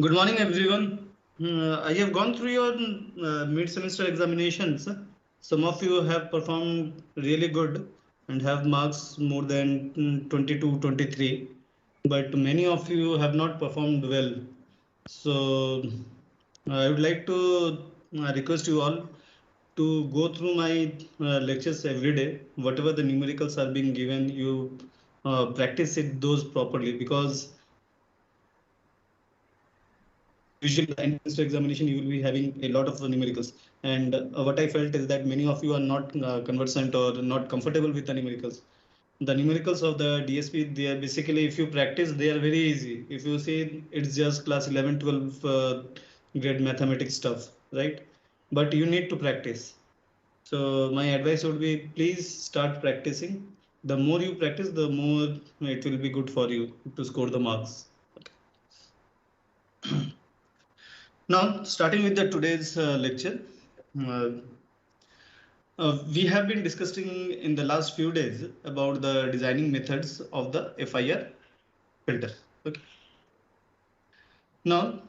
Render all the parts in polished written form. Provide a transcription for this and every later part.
Good morning, everyone. I have gone through your mid-semester examinations. Some of you have performed really good and have marks more than 22, 23, but many of you have not performed well. So I would like to request you all to go through my lectures every day. Whatever the numericals are being given, you practice it those properly because usually the entrance to examination you will be having a lot of numericals, and what I felt is that many of you are not conversant or not comfortable with the numericals. The numericals of the DSP, they are basically, if you practice, they are very easy. If you see, it's just class 11 12 grade mathematics stuff, right? But you need to practice. So my advice would be, please start practicing. The more you practice, the more it will be good for you to score the marks. Now, starting with the today's lecture, uh, we have been discussing in the last few days about the designing methods of the FIR filter. Okay. Now,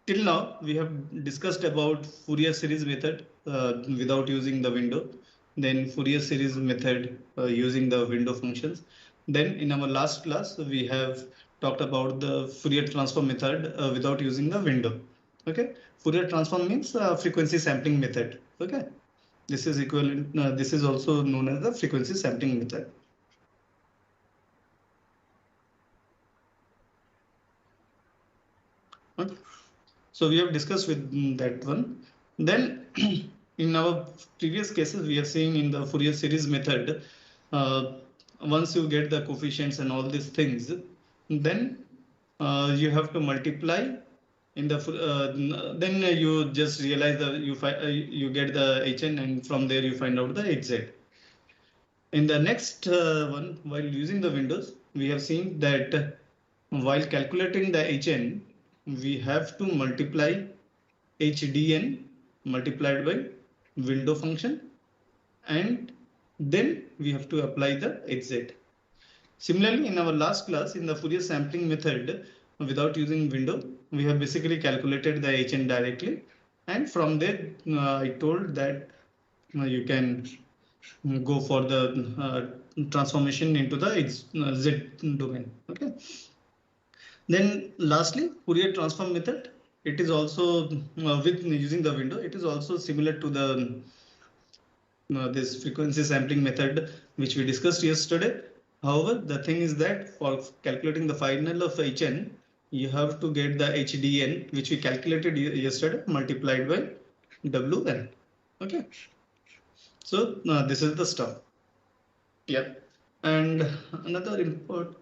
till now, we have discussed about Fourier series method without using the window, then Fourier series method using the window functions. Then in our last class, we have talked about the Fourier transform method without using the window. Okay. Fourier transform means frequency sampling method. Okay. This is equivalent. This is also known as the frequency sampling method. Okay. So we have discussed with that one. Then in our previous cases, we have seen in the Fourier series method, uh, once you get the coefficients and all these things, then you have to multiply in the then you just realize that you get the HN, and from there you find out the HZ. In the next one, while using the windows, we have seen that while calculating the HN, we have to multiply HDN multiplied by window function, and then we have to apply the HZ. Similarly, in our last class, in the Fourier sampling method, without using window, we have basically calculated the HN directly, and from there I told that you can go for the transformation into the Z domain. Okay. Then lastly, Fourier transform method. It is also with using the window. It is also similar to the this frequency sampling method which we discussed yesterday. However, the thing is that for calculating the final of HN, you have to get the HDN, which we calculated yesterday, multiplied by WN. Okay. So this is the stuff. Yeah. And another important.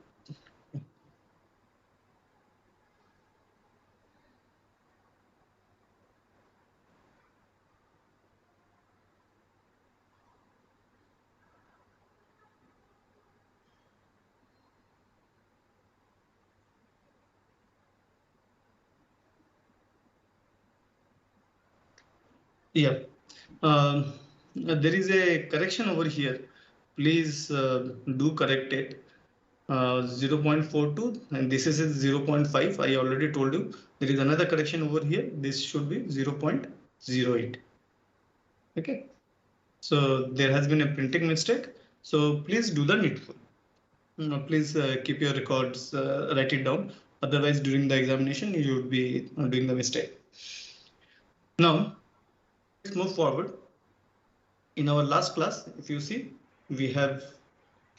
Yeah. There is a correction over here. Please do correct it. 0.42 and this is 0.5. I already told you. There is another correction over here. This should be 0.08. Okay. So there has been a printing mistake. So please do the needful. Please keep your records, write it down. Otherwise, during the examination, you would be doing the mistake. Now, let's move forward. In our last class, if you see, we have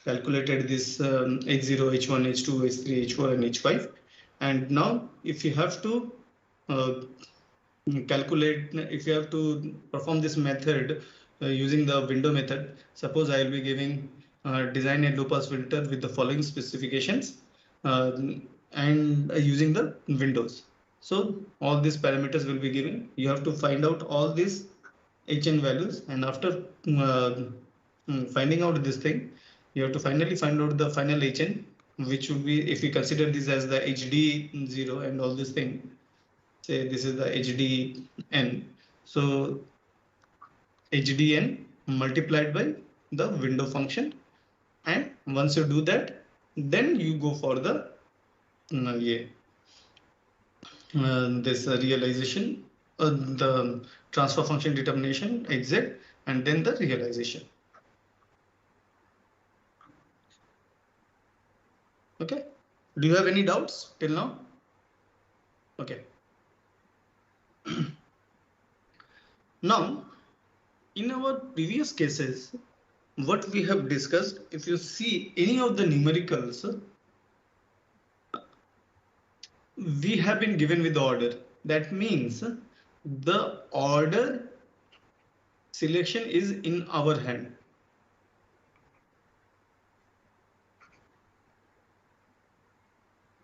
calculated this H0, H1, H2, H3, H4, and H5. And now, if you have to uh, calculate, if you have to perform this method using the window method, suppose I will be giving design a low pass filter with the following specifications uh, and using the windows. So all these parameters will be given. You have to find out all these HN values, and after finding out this thing, you have to finally find out the final HN, which would be, if we consider this as the HD0 and all this thing, say this is the HDN. So HDN multiplied by the window function, and once you do that, then you go for the yeah, this realization, the transfer function determination, exit, and then the realization. Okay. Do you have any doubts till now? Okay. Now, in our previous cases, what we have discussed, if you see any of the numericals, we have been given with order. That means the order selection is in our hand.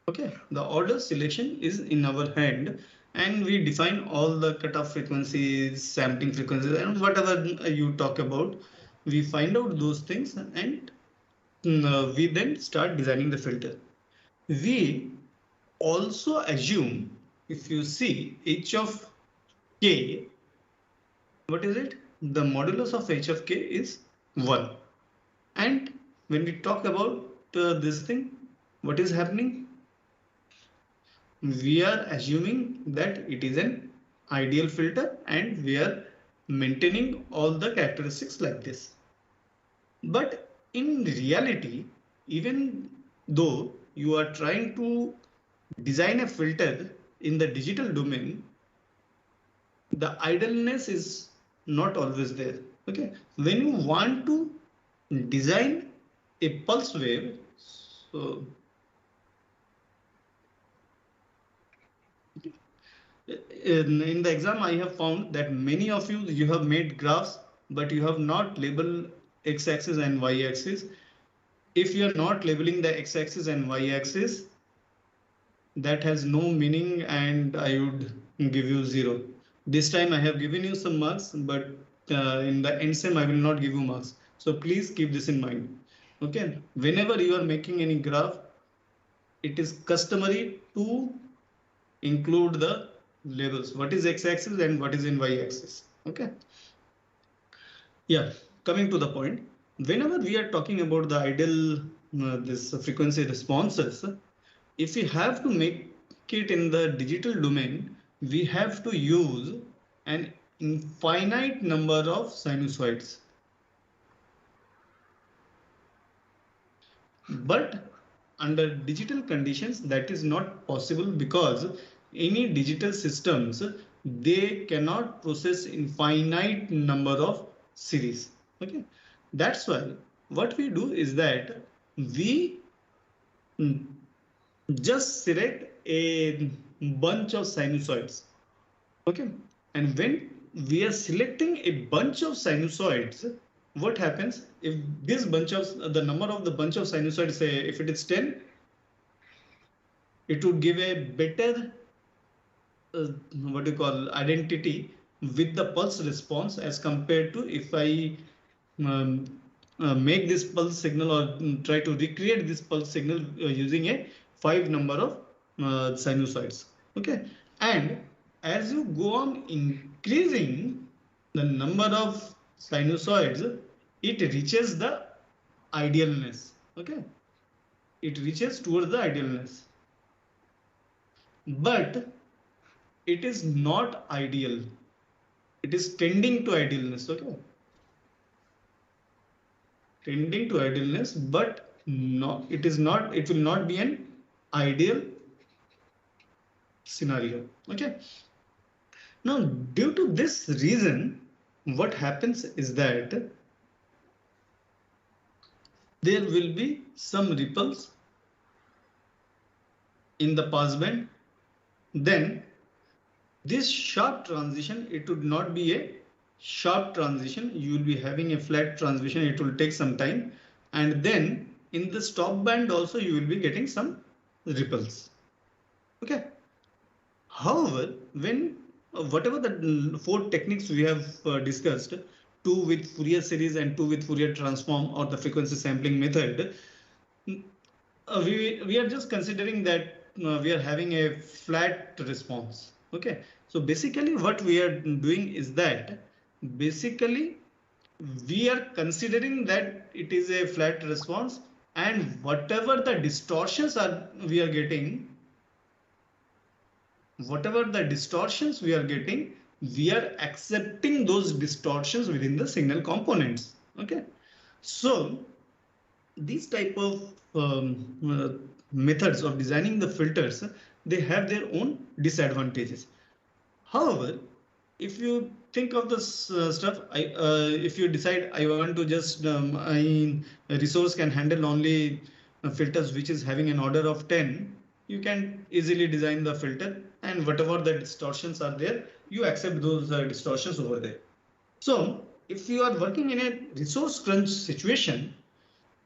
Okay, the order selection is in our hand, and we define all the cutoff frequencies, sampling frequencies, and whatever you talk about. We find out those things, and we then start designing the filter. We also assume, if you see h of k, what is it? The modulus of h of k is 1. And when we talk about this thing, what is happening? We are assuming that it is an ideal filter and we are maintaining all the characteristics like this. But in reality, even though you are trying to design a filter in the digital domain, the idleness is not always there. Okay, when you want to design a pulse wave, so in the exam I have found that many of you have made graphs, but you have not labeled x-axis and y-axis. If you are not labeling the x-axis and y-axis, that has no meaning, and I would give you 0. This time I have given you some marks, but in the end sem I will not give you marks. So please keep this in mind. Okay, whenever you are making any graph, it is customary to include the labels. What is x-axis and what is in y-axis? Okay. Yeah, coming to the point. Whenever we are talking about the ideal this frequency responses, if we have to make it in the digital domain, we have to use an infinite number of sinusoids. But under digital conditions, that is not possible, because any digital systems, they cannot process infinite number of series. Okay, that's why what we do is that we just select a bunch of sinusoids. Okay, and when we are selecting a bunch of sinusoids, what happens if this bunch of the number of the bunch of sinusoids, say if it is 10, it would give a better what do you call identity with the pulse response, as compared to if I um, make this pulse signal, or try to recreate this pulse signal using a 5 number of sinusoids. Okay, and as you go on increasing the number of sinusoids, it reaches the idealness. Okay, it reaches towards the idealness, but it is not ideal. It is tending to idealness. Okay, tending to idealness, but no, it is not. It will not be an ideal scenario. Okay. Now, due to this reason, what happens is that there will be some ripples in the passband. Then this sharp transition, it would not be a sharp transition. You will be having a flat transition. It will take some time. And then in the stop band also, you will be getting some ripples. Okay. However, when whatever the 4 techniques we have discussed, 2 with Fourier series and 2 with Fourier transform, or the frequency sampling method, we are just considering that we are having a flat response. Okay, so basically what we are doing is that basically we are considering that it is a flat response, and whatever the distortions are we are getting, whatever the distortions we are getting, we are accepting those distortions within the signal components. Okay, so these type of methods of designing the filters, they have their own disadvantages. However, if you think of this stuff, if you decide I want to just a resource can handle only filters which is having an order of 10, you can easily design the filter, and whatever the distortions are there, you accept those distortions over there. So if you are working in a resource crunch situation,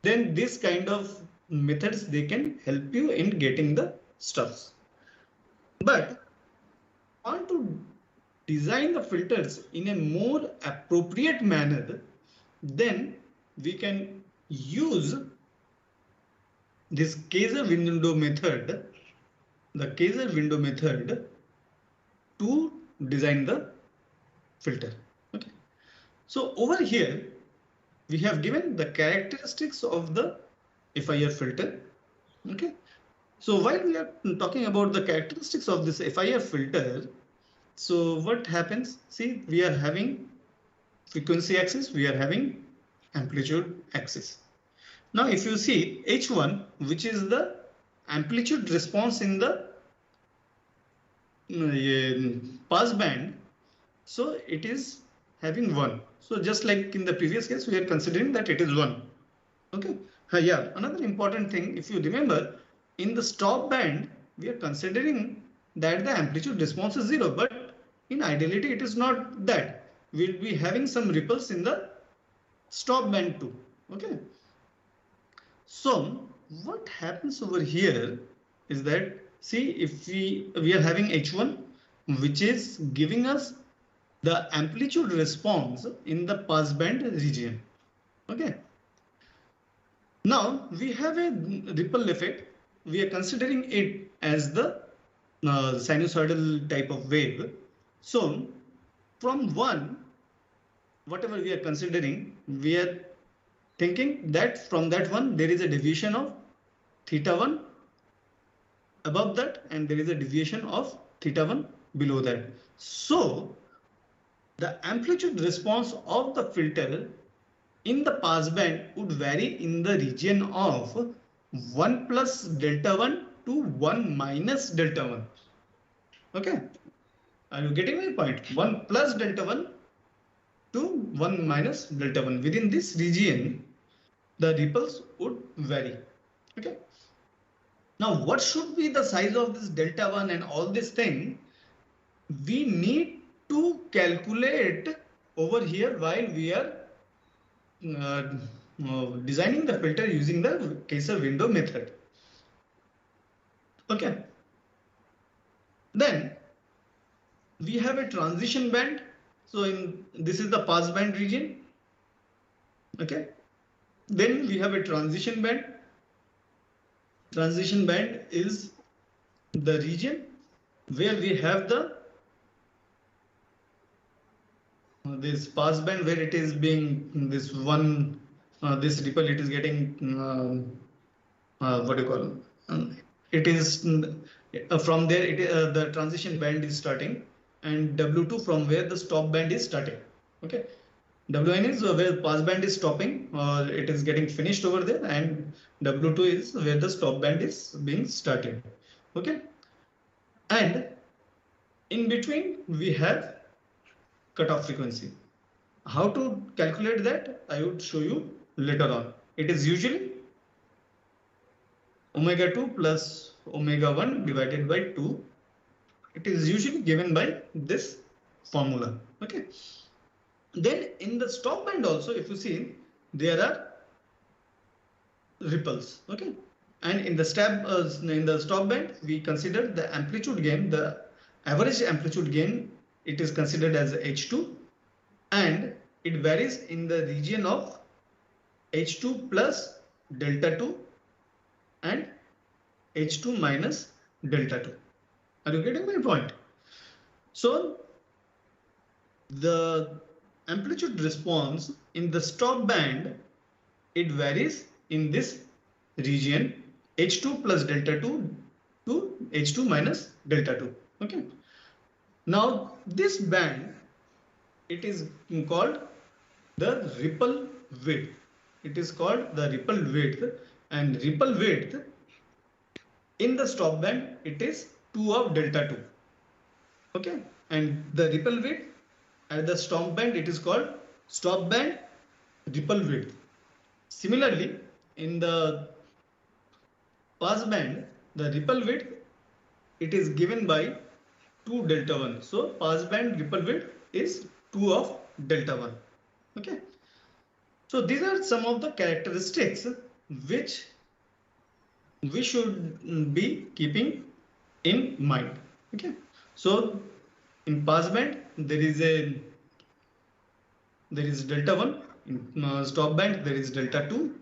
then this kind of methods, they can help you in getting the stuffs. But want to design the filters in a more appropriate manner, then we can use this Kaiser window method, the Kaiser window method, to design the filter. Okay, so over here we have given the characteristics of the FIR filter. Okay, so while we are talking about the characteristics of this FIR filter, so what happens? See, we are having frequency axis, we are having amplitude axis. Now, if you see H1, which is the amplitude response in the pass band, so it is having 1. So just like in the previous case, we are considering that it is 1. Okay. Yeah, another important thing, if you remember, in the stop band, we are considering that the amplitude response is 0, but in ideality, it is not that. We'll be having some ripples in the stop band too. Okay. So what happens over here is that, see, if we are having H1, which is giving us the amplitude response in the passband region. Okay. Now we have a ripple effect. We are considering it as the sinusoidal type of wave. So from 1, whatever we are considering, we are thinking that from that one there is a deviation of θ1 above that, and there is a deviation of θ1 below that. So the amplitude response of the filter in the passband would vary in the region of 1 plus delta 1 to 1 minus delta 1. Okay, are you getting my point? 1 plus delta 1 to 1 minus delta 1. Within this region, the ripples would vary. Okay. Now, what should be the size of this delta 1 and all this thing? We need to calculate over here while we are designing the filter using the Kaiser window method. Okay. Then we have a transition band. So this is the pass band region. Okay. Then we have a transition band. Transition band is the region where we have the this pass band, where it is being this one this ripple, it is getting what do you call it is from there it the transition band is starting, and W2 from where the stop band is starting. Okay, WN is where pass band is stopping, or it is getting finished over there, and W2 is where the stop band is being started. Okay, and in between we have cutoff frequency. How to calculate that, I would show you later on. It is usually omega 2 plus omega 1 divided by 2. It is usually given by this formula. Okay. Then in the stop band also, if you see, there are ripples. Okay. And in the stop band, we consider the amplitude gain, the average amplitude gain, it is considered as H2, and it varies in the region of H2 plus delta 2 and H2 minus delta 2. Are you getting my point? So the amplitude response in the stop band, it varies in this region H2 plus delta 2 to H2 minus delta 2. Okay. Now this band, it is called the ripple width. It is called the ripple width, and ripple width in the stop band, it is 2 of delta 2. Okay, and the ripple width at the stop band, it is called stop band ripple width. Similarly, in the pass band, the ripple width, it is given by 2 delta 1. So pass band ripple width is 2 of delta 1. Okay. So these are some of the characteristics which we should be keeping in mind. Okay. So in pass band there is delta 1. In stop band there is delta 2.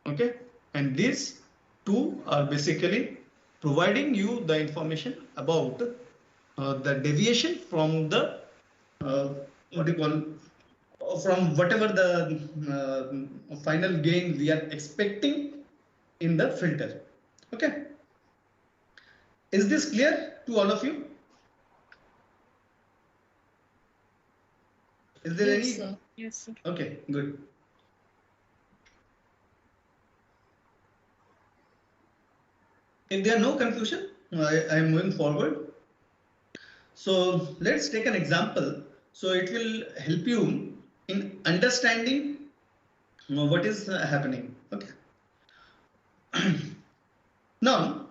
Okay. And these two are basically providing you the information about the deviation from the what do you call, from whatever the final gain we are expecting in the filter. Okay, is this clear to all of you? Is there any? Sir. Yes, sir. Okay, good. If there are no confusion, I am moving forward. So let's take an example. So it will help you in understanding what is happening. Okay. Now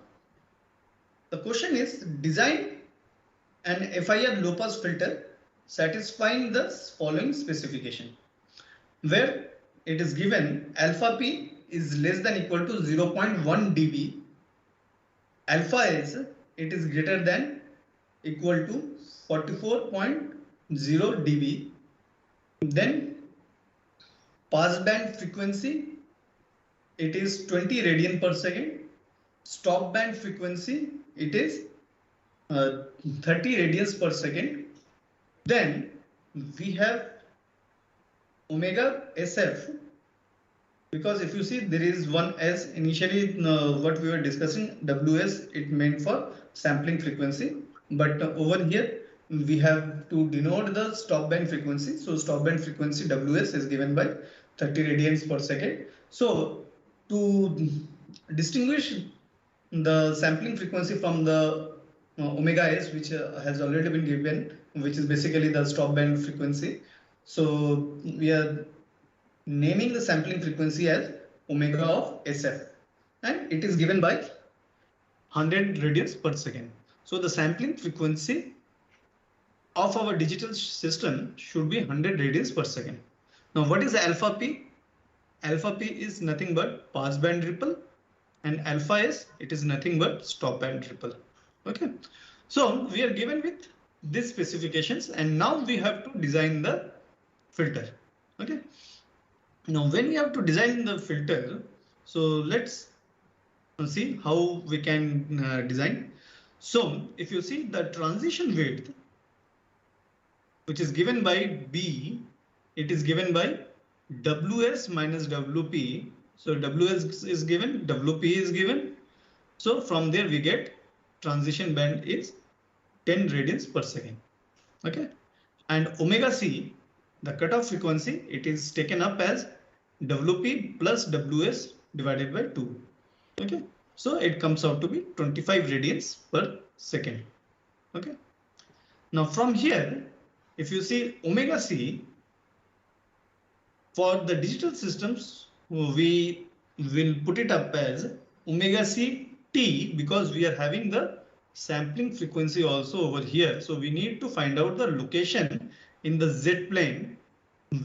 the question is, design an FIR low pass filter satisfying the following specification, where it is given alpha p is less than equal to 0.1 dB, alpha s it is greater than equal to 44.0 dB, then pass band frequency it is 20 radian per second, stop band frequency it is 30 radians per second. Then we have omega SF, because if you see there is one S initially, what we were discussing WS, it meant for sampling frequency, but over here we have to denote the stop band frequency. So stop band frequency WS is given by 30 radians per second. So to distinguish the sampling frequency from the omega S, which has already been given, which is basically the stop band frequency. So we are naming the sampling frequency as omega of SF, and it is given by 100 radians per second. So the sampling frequency of our digital system should be 100 radians per second. Now what is alpha p? Alpha p is nothing but pass band ripple, and alpha s it is nothing but stop band ripple. Okay, so we are given with these specifications, and now we have to design the filter. Okay, now when we have to design the filter, so let's see how we can design. So if you see the transition width, which is given by B, it is given by WS minus WP. So WS is given, WP is given. So from there we get transition band is 10 radians per second. Okay, and omega C, the cutoff frequency, it is taken up as WP plus WS divided by 2. Okay, so it comes out to be 25 radians per second. Okay, now from here, if you see omega C, for the digital systems, we will put it up as omega C T, because we are having the sampling frequency also over here. So we need to find out the location in the Z plane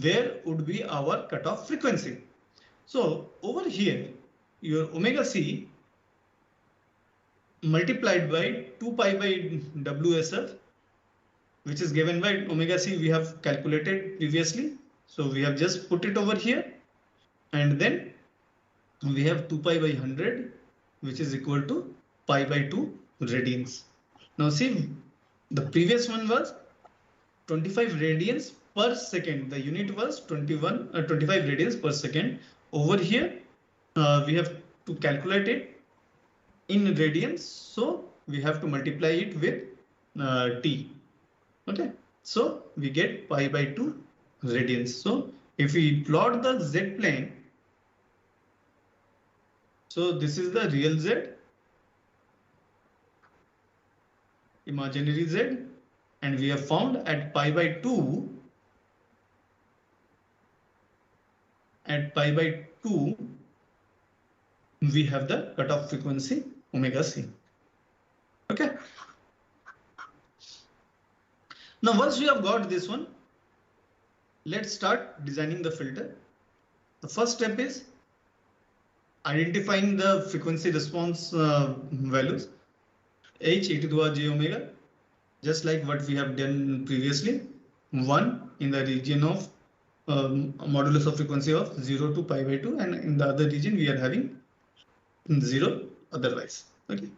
where would be our cutoff frequency. So over here, your omega C multiplied by 2 pi by WSF, which is given by omega C we have calculated previously. So we have just put it over here, and then we have 2 pi by 100, which is equal to pi by 2 radians. Now see, the previous one was 25 radians per second. The unit was 25 radians per second. Over here, we have to calculate it in radians. So we have to multiply it with t. Okay, so we get pi by 2 radians. So if we plot the z plane, so this is the real z, imaginary z, and we have found at pi by 2, we have the cutoff frequency omega c. Okay. Now once we have got this one, let's start designing the filter. The first step is identifying the frequency response values, h e to the power j omega, just like what we have done previously. 1 in the region of modulus of frequency of 0 to pi by 2, and in the other region we are having 0 otherwise. Okay,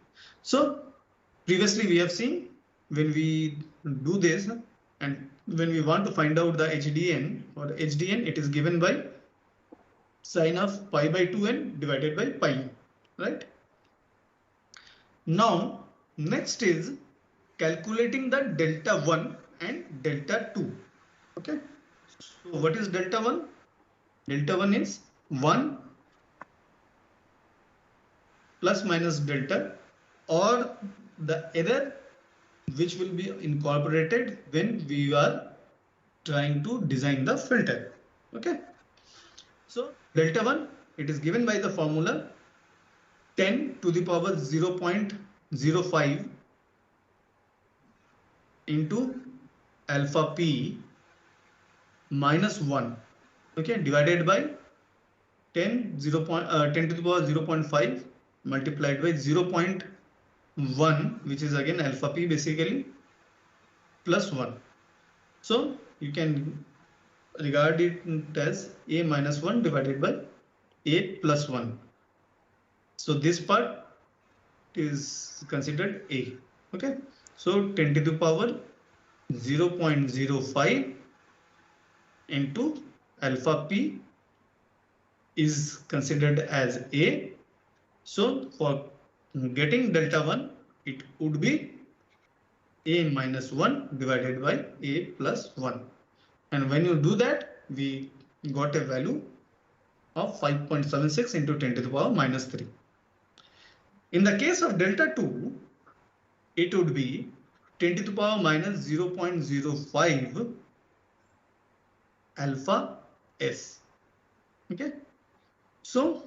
so previously we have seen when we do this, and when we want to find out the HDN or HDN, it is given by sine of pi by 2n divided by pi, right? Now next is calculating the delta 1 and delta 2. Okay, so what is delta 1? Delta 1 is 1 plus minus delta, or the error which will be incorporated when we are trying to design the filter. Okay, so delta 1, it is given by the formula 10 to the power 0.05 into alpha p minus 1, okay, divided by 10 to the power 0.5 multiplied by 0.1, which is again alpha p basically, plus 1. So you can regard it as a minus 1 divided by a plus 1. So this part is considered a. Okay, so 10 to the power 0.05 into alpha p is considered as a. So for getting delta 1, it would be a minus 1 divided by a plus 1. And when you do that, we got a value of 5.76 into 10 to the power minus 3. In the case of delta 2, it would be 10 to the power minus 0.05 alpha s. Okay, so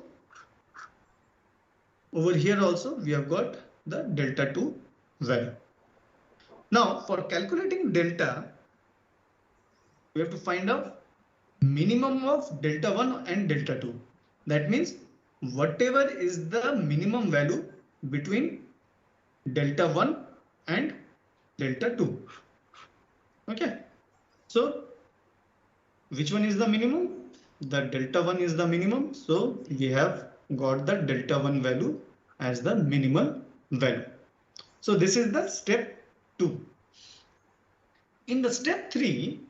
over here also we have got the delta 2 value. Now for calculating delta, we have to find out minimum of delta 1 and delta 2. That means whatever is the minimum value between delta 1 and delta 2. Okay, so which one is the minimum? The delta 1 is the minimum, so we have got the delta 1 value as the minimal value. So this is the step 2. In the step 3,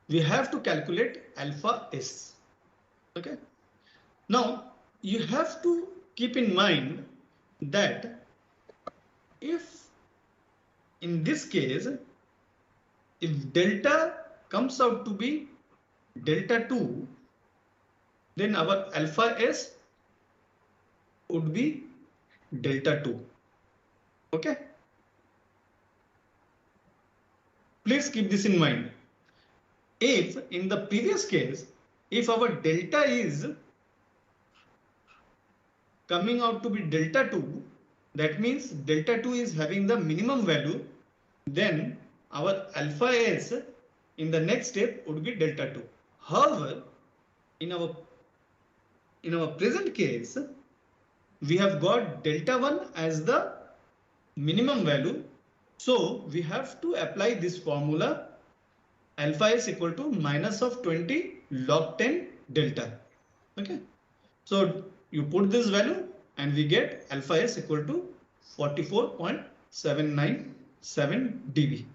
we have to calculate alpha s. Okay, now you have to keep in mind that if in this case, if delta comes out to be delta 2, then our alpha s would be delta 2. Okay, please keep this in mind. If in the previous case, if our delta is coming out to be delta 2, that means delta 2 is having the minimum value, then our alpha s in the next step would be delta 2. However, in our present case, we have got delta 1 as the minimum value. So we have to apply this formula, alpha s equal to minus of 20 log 10 delta. Okay, so you put this value and we get alpha s equal to 44.797 dB.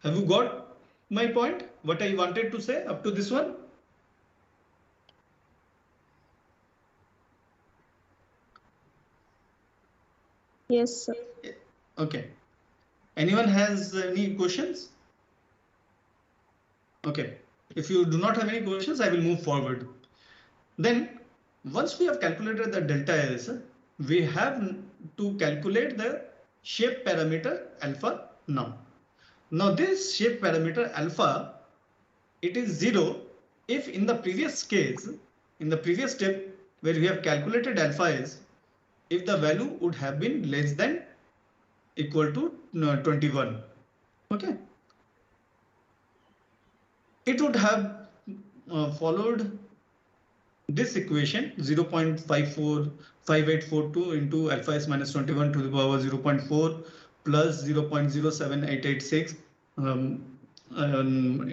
Have you got my point? What I wanted to say up to this one? Yes, sir. Okay. Anyone has any questions? Okay. If you do not have any questions, I will move forward. Then, once we have calculated the delta S, we have to calculate the shape parameter alpha now. Now, this shape parameter alpha, it is 0 if in the previous case, in the previous step where we have calculated alpha is, if the value would have been less than equal to 21. Okay. It would have followed this equation 0.545842 into alpha s minus 21 to the power 0.4 plus 0.07886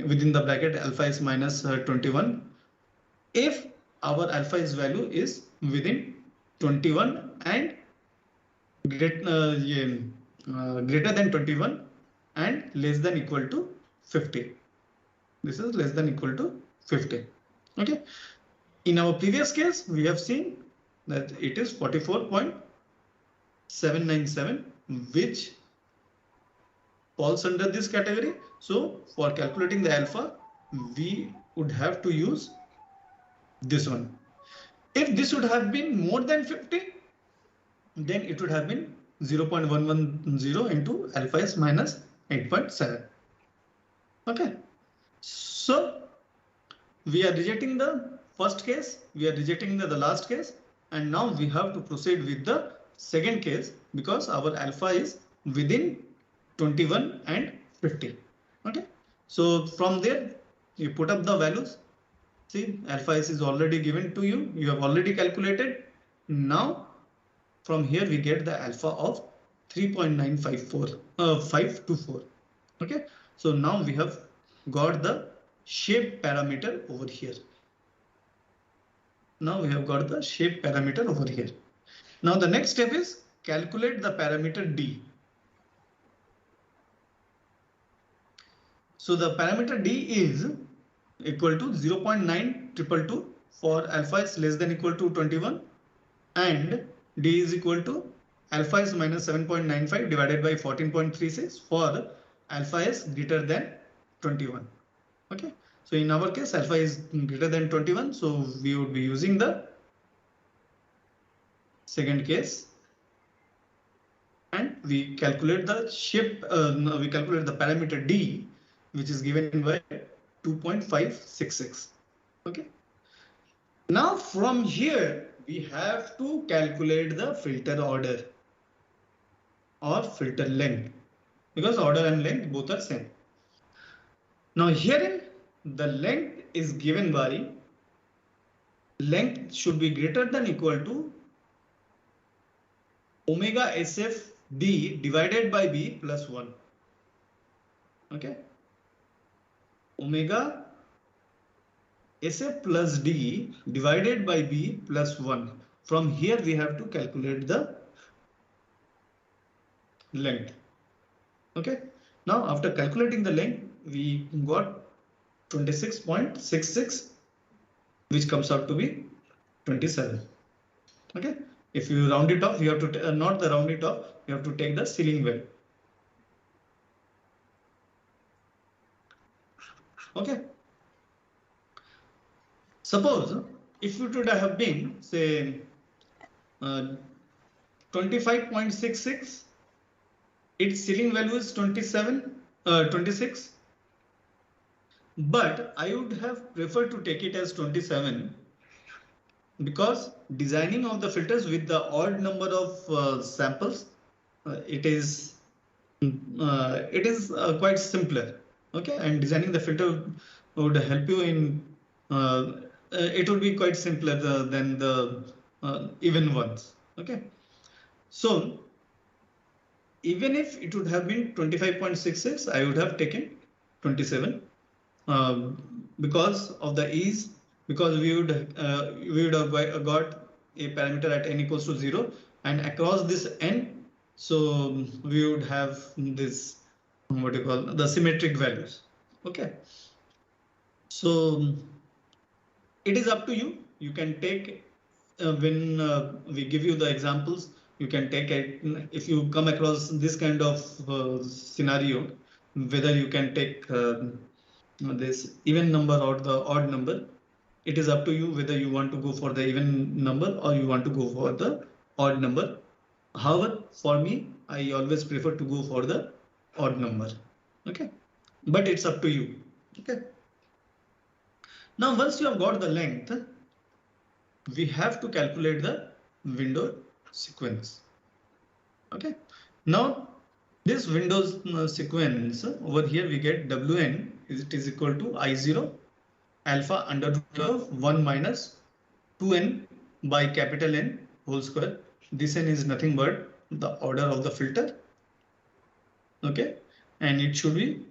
within the bracket alpha s minus 21 if our alpha s value is within 21 and greater than 21 and less than equal to 50. This is less than equal to 50. Okay. In our previous case, we have seen that it is 44.797, which falls under this category. So for calculating the alpha, we would have to use this one. If this would have been more than 50, then it would have been 0.110 into alpha s minus 8.7. Okay. So we are rejecting the first case, we are rejecting the last case, and now we have to proceed with the second case because our alpha is within 21 and 50. Okay. So from there, you put up the values. See, alpha s is already given to you. You have already calculated. Now, from here, we get the alpha of 3.954524. Okay. So now we have got the shape parameter over here. Now we have got the shape parameter over here. Now the next step is calculate the parameter D. So the parameter D is equal to 0.9222 for alpha is less than equal to 21 and D is equal to alpha is minus 7.95 divided by 14.36 for alpha is greater than 21. Okay. So in our case, alpha is greater than 21. So we would be using the second case. And we calculate the shape, we calculate the parameter D, which is given by 2.566. Okay. Now from here, we have to calculate the filter order or filter length because order and length both are same. Now herein the length is given by length should be greater than equal to omega SF D divided by B plus 1. Okay. Omega SF plus D divided by B plus 1. From here we have to calculate the length. Okay. Now after calculating the length, we got 26.66, which comes out to be 27. Okay. If you round it off, you have to not the round it off, you have to take the ceiling value. Okay. Suppose if it would have been say 25.66, its ceiling value is 26, but I would have preferred to take it as 27 because designing of the filters with the odd number of samples, it is quite simpler. Okay, and designing the filter would help you in it would be quite simpler than the even ones. Okay, so even if it would have been 25.66, I would have taken 27 because of the ease, because we would have got a parameter at n equals to 0 and across this n, so we would have this what you call the symmetric values. Okay, so it is up to you. You can take when we give you the examples, You can take it if you come across this kind of scenario, whether you can take this even number or the odd number. It is up to you whether you want to go for the even number or you want to go for the odd number. However, for me, I always prefer to go for the odd number. Okay, but it's up to you. Okay. Now, once you have got the length, we have to calculate the window sequence. Okay. Now, this windows sequence over here we get Wn is equal to I0 alpha under root of 1 minus 2n by capital N whole square. This n is nothing but the order of the filter. Okay, and it should be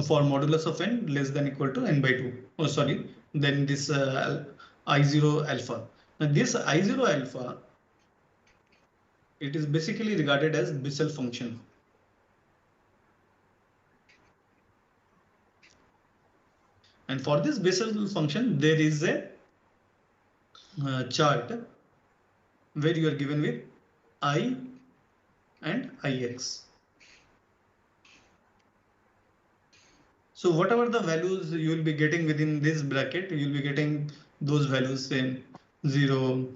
for modulus of n less than equal to n by 2. Oh, sorry. Then this I0 alpha. Now this I0 alpha, it is basically regarded as Bessel function. And for this Bessel function, there is a chart where you are given with I and Ix. So whatever the values you will be getting within this bracket, you will be getting those values in 0,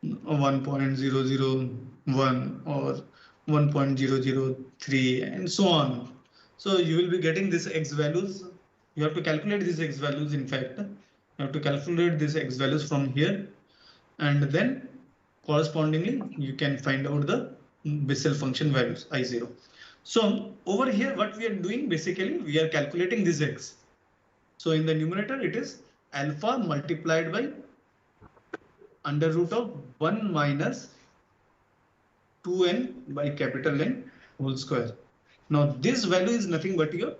1.001 or 1.003 and so on. So you will be getting these x values. You have to calculate these x values. In fact, you have to calculate these x values from here, and then correspondingly you can find out the Bessel function values I0. So over here, what we are doing basically, we are calculating this x. So in the numerator, it is alpha multiplied by under root of 1 minus 2n by capital N whole square. Now this value is nothing but your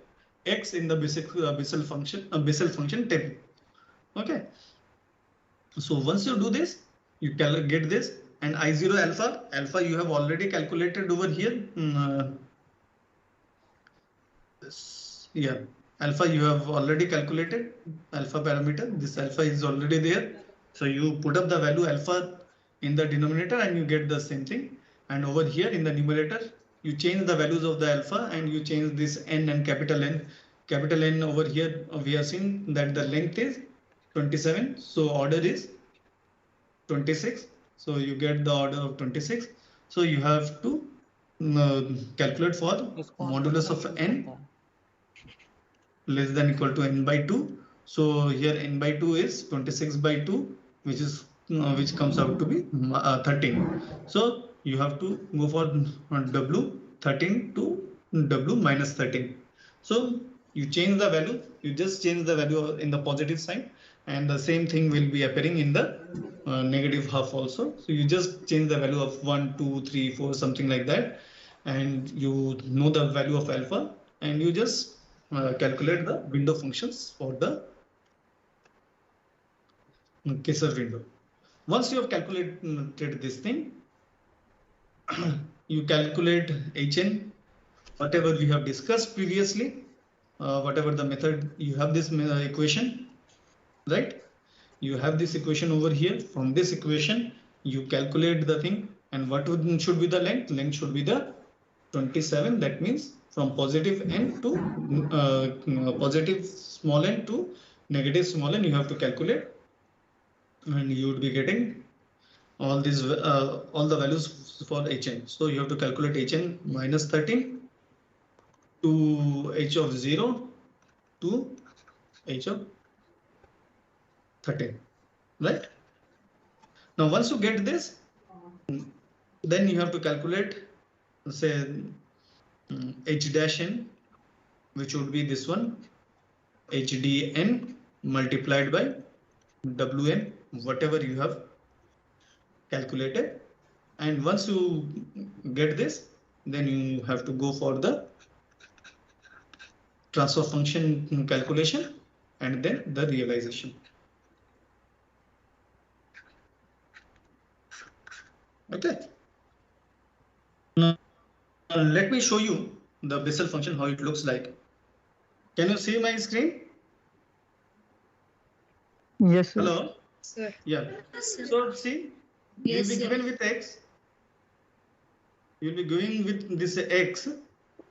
x in the Bessel function table. Okay. So once you do this, you can get this, and I0 alpha you have already calculated over here. Yeah, alpha you have already calculated, alpha parameter. This alpha is already there. So you put up the value alpha in the denominator and you get the same thing. And over here in the numerator, you change the values of the alpha and you change this n and capital N. Capital N over here, we have seen that the length is 27. So order is 26. So you get the order of 26. So you have to calculate for modulus of n less than equal to n by 2. So here n by 2 is 26 by 2, which comes out to be 13. So you have to go for W 13 to W minus 13. So you change the value, you just change the value in the positive sign, and the same thing will be appearing in the negative half also. So you just change the value of 1, 2, 3, 4, something like that, and you know the value of alpha, and you just calculate the window functions for the Kaiser window. Once you have calculated this thing, you calculate Hn, whatever we have discussed previously, whatever the method, you have this equation, right? You have this equation over here. From this equation, you calculate the thing, and what should be the length? Length should be the 27. That means from positive n to positive small n to negative small n, you have to calculate, and you would be getting all these all the values for Hn. So you have to calculate Hn minus 13 to h of 0 to h of 13, right? Now once you get this, then you have to calculate, say, h dash n, which would be this one, hdn multiplied by wn, whatever you have calculated. And once you get this, then you have to go for the transfer function calculation and then the realization. Okay. Now, let me show you the Bessel function, how it looks like. Can you see my screen? Yes, sir. Hello? Sir. Yeah. Yes, sir. So see, Yes, you'll be sir. given with x. you'll be going with this x,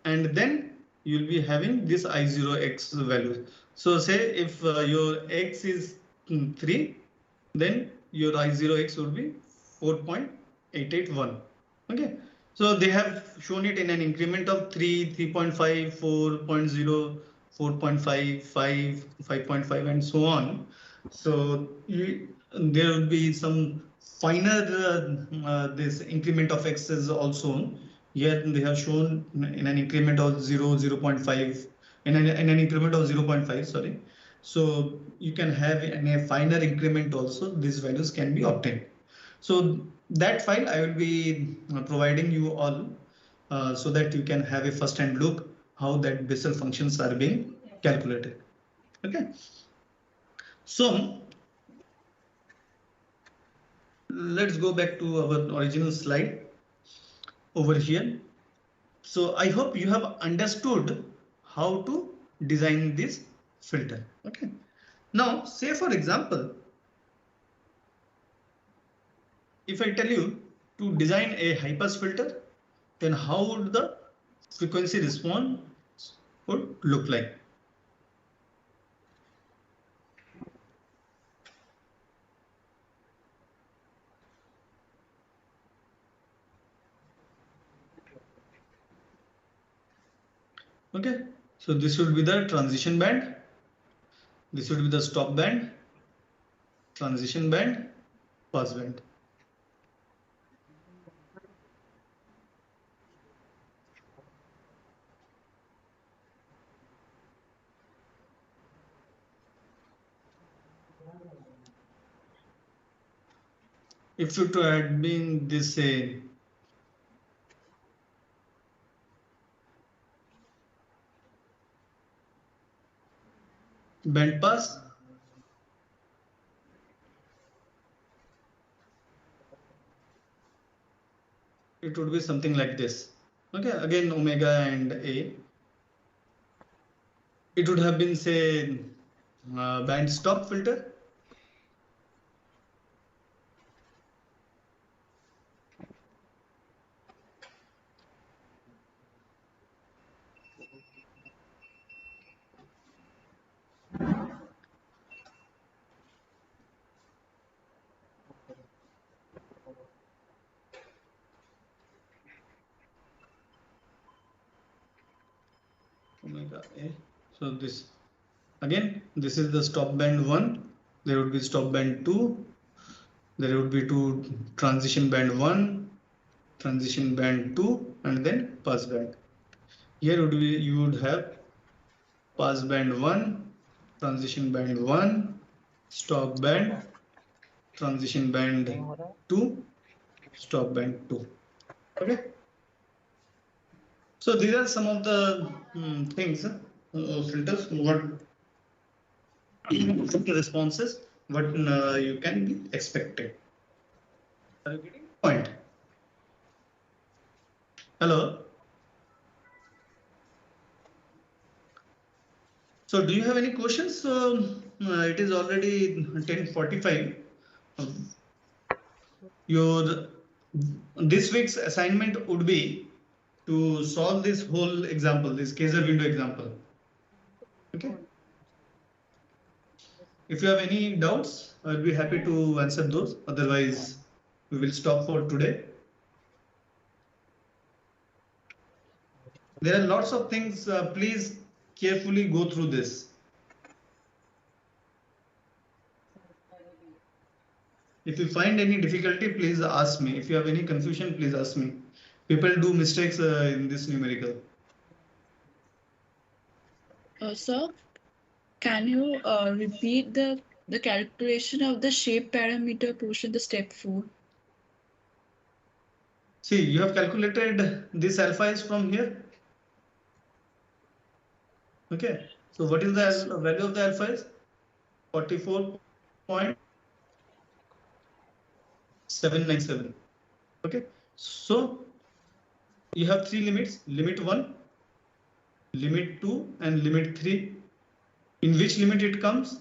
and then you'll be having this I0x value. So say if your x is 3, then your I0x would be 4.881. Okay, so they have shown it in an increment of 3, 3.5, 4.0, 4.5, 5, 5.5, and so on. So there will be some finer this increment of x is also. Here they have shown in an increment of 0, 0.5, in an increment of 0.5, sorry. So you can have in a finer increment also, these values can be obtained. So that file I will be providing you all so that you can have a first-hand look how that Bessel functions are being calculated. Okay. So let's go back to our original slide over here. So I hope you have understood how to design this filter. Okay. Now, say for example, if I tell you to design a high pass filter, then how would the frequency response would look like? Okay, so this would be the transition band. This would be the stop band, transition band, pass band. If it had been this say band pass, it would be something like this. Okay, again omega and a. It would have been say band stop filter. Omega a. So this again, this is the stop band 1. There would be stop band 2. There would be two transition band 1, transition band 2, and then pass band. Here would be you would have pass band 1, transition band 1, stop band, transition band 2, stop band 2. Okay. So these are some of the things, filters, what responses, what you can be expected. Are you getting the point? Hello. So do you have any questions? It is already 10:45. Your this week's assignment would be to solve this whole example, this Kaiser window example. Okay. If you have any doubts, I'll be happy to answer those. Otherwise, we will stop for today. There are lots of things. Please carefully go through this. If you find any difficulty, please ask me. If you have any confusion, please ask me. People do mistakes in this numerical. Sir, can you repeat the calculation of the shape parameter portion, the step 4? See, you have calculated this alpha is from here. Okay. So what is the value of the alpha is? 44.797. Okay. So you have three limits, limit 1, limit 2, and limit 3. In which limit it comes?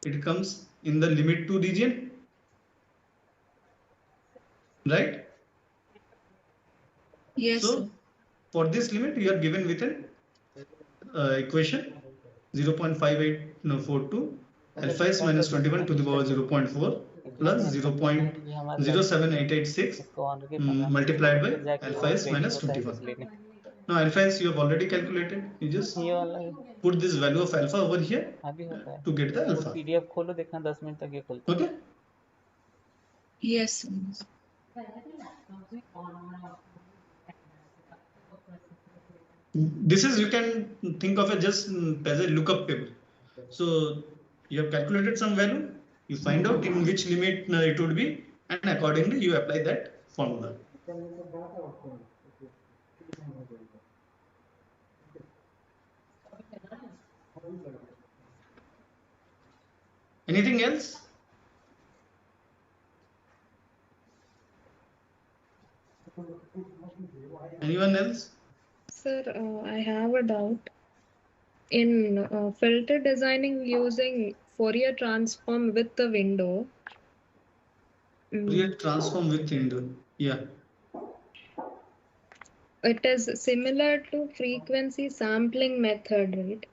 It comes in the limit 2 region, right? Yes, So sir. for this limit, you are given with an equation 0.5842 alpha s minus 21 to the power 0.4 plus 0.07886 multiplied by alpha s minus 21. Now alpha s you have already calculated. You just put this value of alpha over here to get the alpha. PDF खोलो, देखना 10 minute तक ये खुलता है। Okay. Yes, sir. This is, you can think of it just as a lookup table. So you have calculated some value, you find out in which limit it would be, and accordingly you apply that formula. Anything else? Anyone else? Sir, I have a doubt. In filter designing using Fourier transform with the window. Fourier transform with window. Yeah. It is similar to frequency sampling method, right?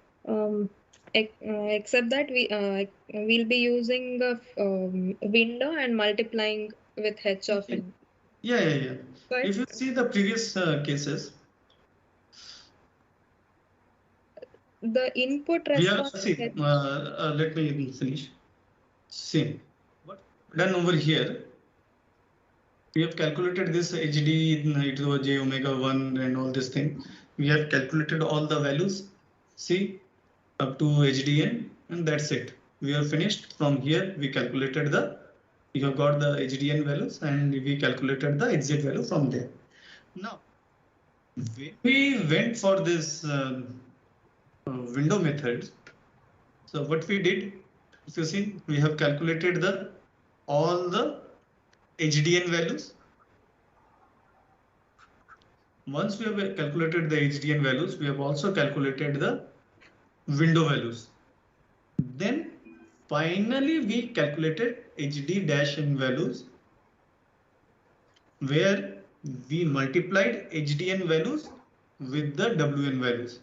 Except that we'll be using the window and multiplying with h of n. Yeah. But if you see the previous cases, the input response. Let me finish. See what done over here. We have calculated this HD, it was j omega 1 and all this thing. We have calculated all the values. See up to HDN, and that's it. We are finished. From here we calculated you have got the HDN values and we calculated the exit value from there. Now we went for this window method. So what we did, if you see, we have calculated all the HDN values. Once we have calculated the HDN values, we have also calculated the window values. Then finally we calculated HD-N values, where we multiplied HDN values with the WN values.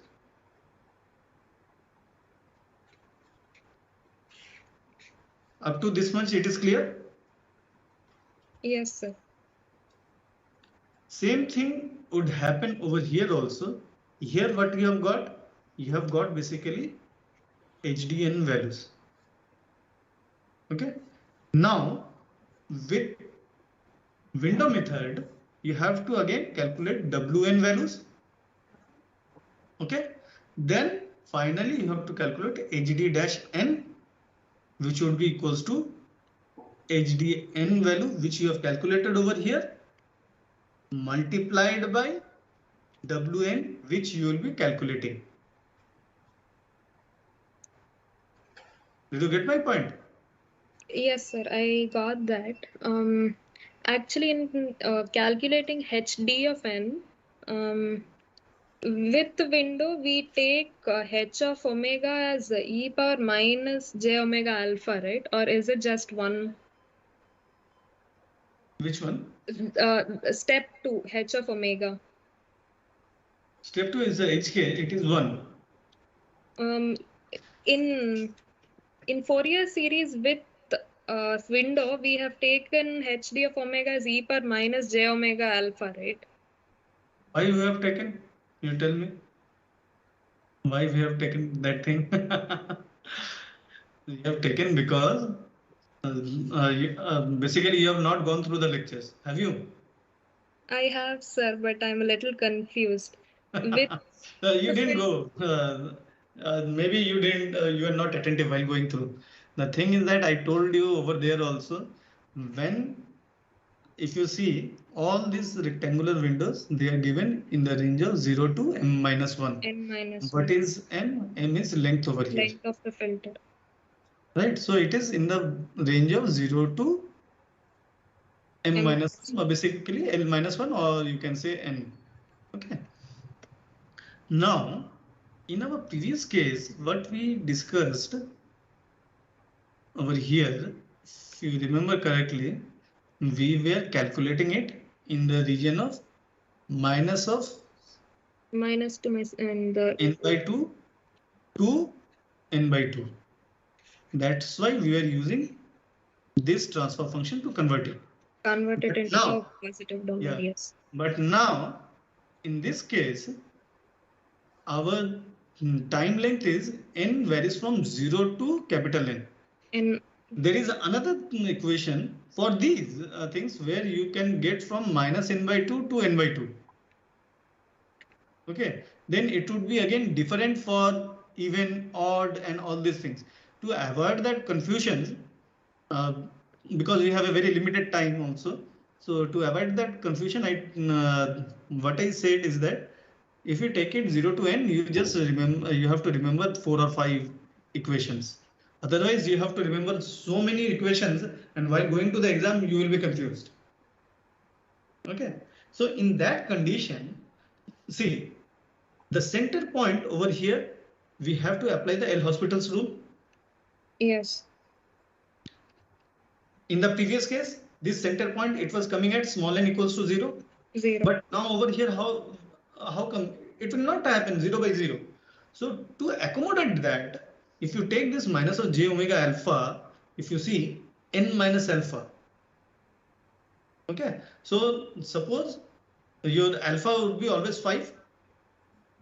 Up to this much it is clear? Yes, sir. Same thing would happen over here also. Here what you have got basically HDN values. Okay. Now with window method, you have to again calculate WN values. Okay. Then finally you have to calculate HD-N, which would be equals to HDN value, which you have calculated over here, multiplied by WN, which you will be calculating. Did you get my point? Yes, sir, I got that. Actually, in calculating HD of n, with the window, we take h of omega as e power minus j omega alpha, right? Or is it just one? Which one? Step 2, h of omega. Step 2 is the HK, it is 1. In Fourier series with window, we have taken HD of omega as e power minus j omega alpha, right? Why you have taken? You tell me. Why we have taken that thing? We have taken because basically you have not gone through the lectures. Have you? I have, sir, but I'm a little confused. With you didn't go. Maybe you didn't. You are not attentive while going through. The thing is that I told you over there also. If you see all these rectangular windows, they are given in the range of 0 to m minus 1. n minus What 1. is m? M is length over here. Length of the filter. Right. So it is in the range of 0 to m minus 1, or basically L minus 1, or you can say n. Okay. Now, in our previous case, what we discussed over here, if you remember correctly, we were calculating it in the region of minus of minus to and the n by 2 to n by 2. That's why we are using this transfer function to convert it. convert it But into now, the positive domain. yeah. Yes. But now, in this case, our time length is n varies from 0 to capital N. And There is another equation for these things where you can get from minus n by 2 to n by 2. Okay, then it would be again different for even, odd, and all these things. To avoid that confusion, because we have a very limited time also, so to avoid that confusion, what I said is that if you take it 0 to n, you just remember, you have to remember 4 or 5 equations. Otherwise, you have to remember so many equations, and while going to the exam, you will be confused. Okay, so in that condition, see, the center point over here, we have to apply the L'Hospital's rule. yes. In the previous case, this center point, it was coming at small n equals to 0. 0. But now over here, how come it will not happen 0 by 0? So to accommodate that, if you take this minus of j omega alpha, if you see n minus alpha. Okay, so suppose your alpha would be always 5.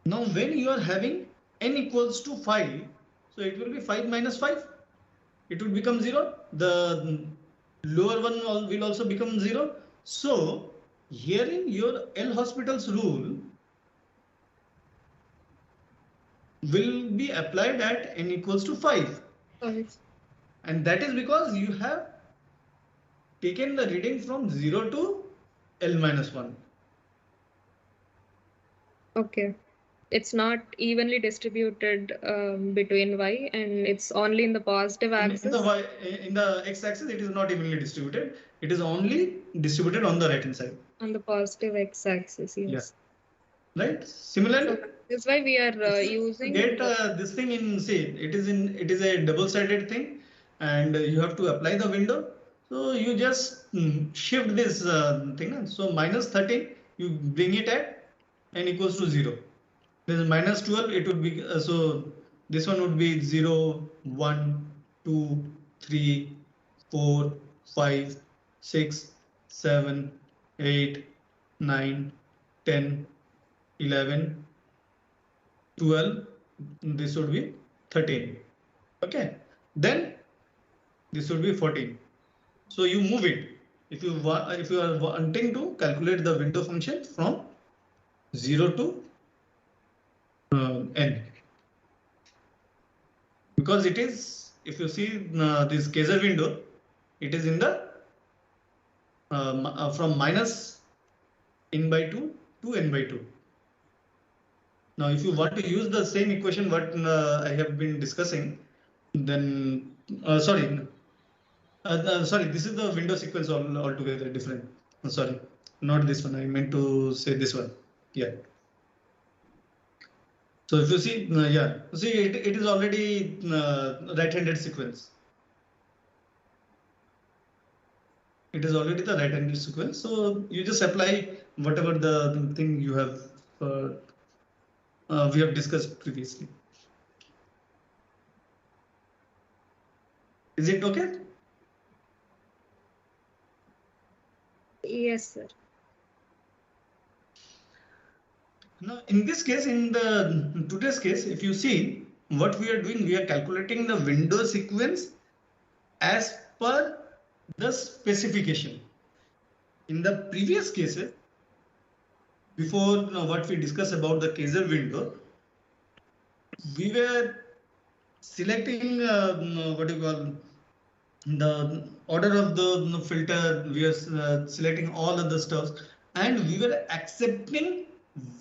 Now when you are having n equals to 5, so it will be 5 minus 5. It will become 0. The lower one will also become 0. So herein your L'Hospital's rule will be applied at n equals to 5. And that is because you have taken the reading from 0 to L minus 1. Okay. It's not evenly distributed between y, and it's only in the positive axis. In the x-axis, it is not evenly distributed. It is only distributed on the right hand side. On the positive x-axis, yes. Yeah. Right. Similarly, So that's why we are using. Get this thing in. See, it is a double-sided thing, and you have to apply the window. So you just shift this thing. So minus 13, you bring it at n equals to 0. This is minus 12. It would be so. This one would be 0, 1, 2, 3, 4, 5, 6, 7, 8, 9, 10, 11, 12. This would be 13. Okay. Then this would be 14. So you move it. If you are wanting to calculate the window function from 0 to n, because it is, if you see this Kaiser window, it is in the from minus n by 2 to n by 2. Now, if you want to use the same equation what I have been discussing, then sorry, this is the window sequence altogether different. Sorry, not this one. I meant to say this one. Yeah. So if you see, see it is already right-handed sequence. It is already the right-handed sequence. So you just apply whatever the thing you have we have discussed previously. Is it okay? Yes, sir. Now, in this case, in the today's case, if you see what we are doing, we are calculating the window sequence as per the specification. In the previous cases, before what we discussed about the Kaiser window, we were selecting what you call the order of the filter. We are selecting all of the stuff, and we were accepting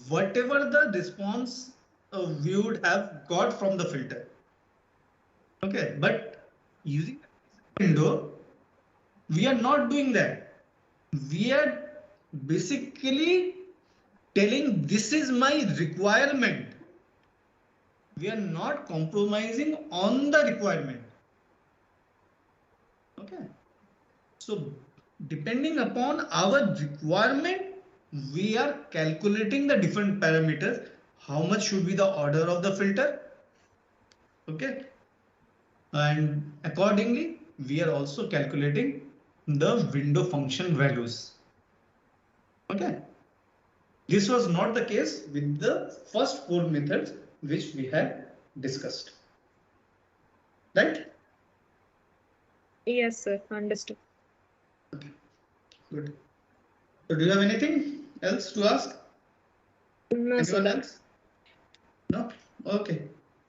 whatever the response we would have got from the filter. Okay, but using the window, we are not doing that. We are basically telling this is my requirement. We are not compromising on the requirement. Okay. So depending upon our requirement, we are calculating the different parameters. How much should be the order of the filter? Okay. And accordingly, we are also calculating the window function values. Okay. This was not the case with the first 4 methods which we had discussed. Right? Yes, sir. Understood. Okay. Good. So do you have anything else to ask? No, Anyone sir. else? No? Okay.